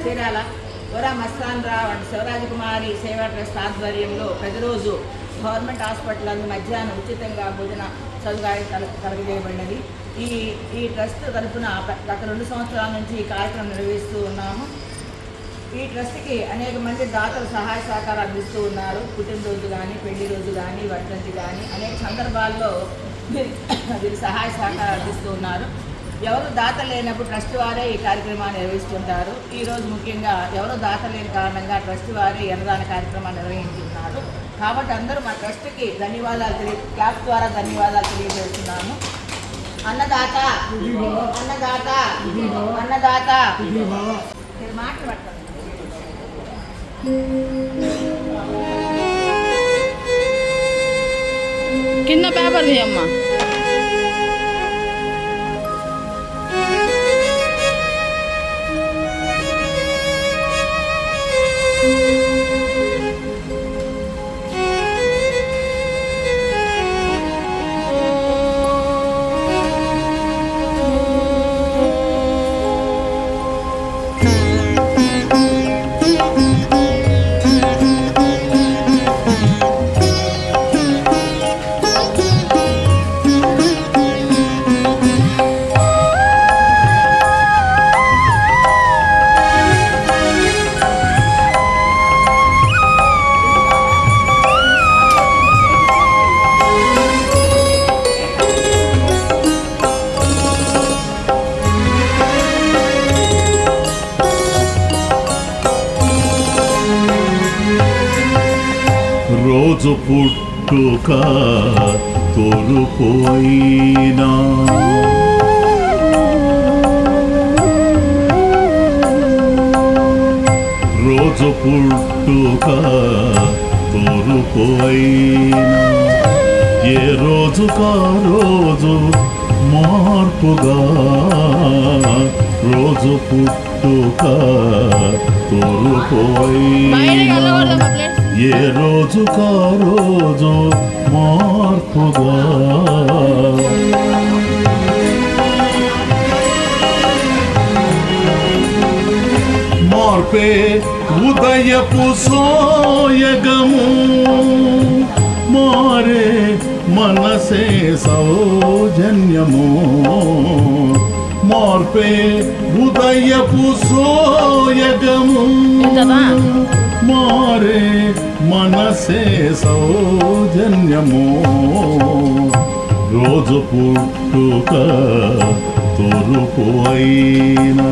చీరాల వరా మస్తాన్ రావు and శివరాజకుమారి సేవా trust ఆధ్వర్యంలో ప్రతిరోజు గవర్నమెంట్ హాస్పిటల్ అందు మధ్యాహ్నం ఉచితంగా భోజన సదుపాయం కలగజేయబడినది. ఈ ట్రస్ట్ తరఫున గత 2 సంవత్సరాల నుంచి ఈ కార్యక్రమం నిర్వహిస్తూ ఉన్నాము. ఈ ట్రస్ట్కి అనేక మంది దాతలు సహాయ సహకారాలు అందిస్తూ ఉన్నారు. పుట్టినరోజు కానీ, పెళ్లి రోజు కానీ, వర్ధంతి కానీ అనేక సందర్భాల్లో వీరు సహాయ సహకారాలు అందిస్తూ ఉన్నారు. ఎవరు దాత లేనప్పుడు ట్రస్ట్ వారే ఈ కార్యక్రమాన్ని నిర్వహిస్తుంటారు. ఈరోజు ముఖ్యంగా ఎవరు దాత లేని కారణంగా ట్రస్ట్ వారే అన్నదాన కార్యక్రమాన్ని నిర్వహించుతున్నారు. కాబట్టి అందరూ మా ట్రస్ట్కి ధన్యవాదాలు క్లాప్ ద్వారా ధన్యవాదాలు తెలియజేస్తున్నాము. అన్నదాత అన్నదాత అన్నదాత మీరు మాట్లాడతారు. కింద పేపర్ తీయమ్మా. రోజు పుట్టుక తొలుపోయినా రోజు పుట్టుక తొలుపోయినా ఏ రోజుకా రోజు మార్పుగా రోజు పుట్టుక తొలుపోయినా ఏ రోజుకా రోజు మార్పుగా మార్పే ఉదయపు సోయగము మారే మనసే సౌజన్యము మార్పే ఉదయపు సోయగము మారే మనసే సౌజన్యము రోజు పుట్టుక తొలుపు అయినా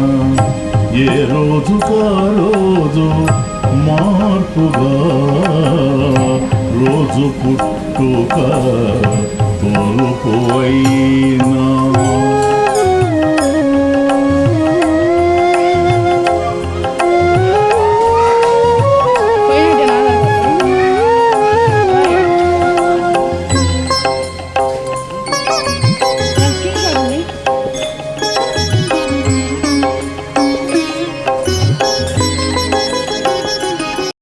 ఏ రోజుకా రోజు మార్పుగా రోజు పుట్టుక తొలుపు అయినా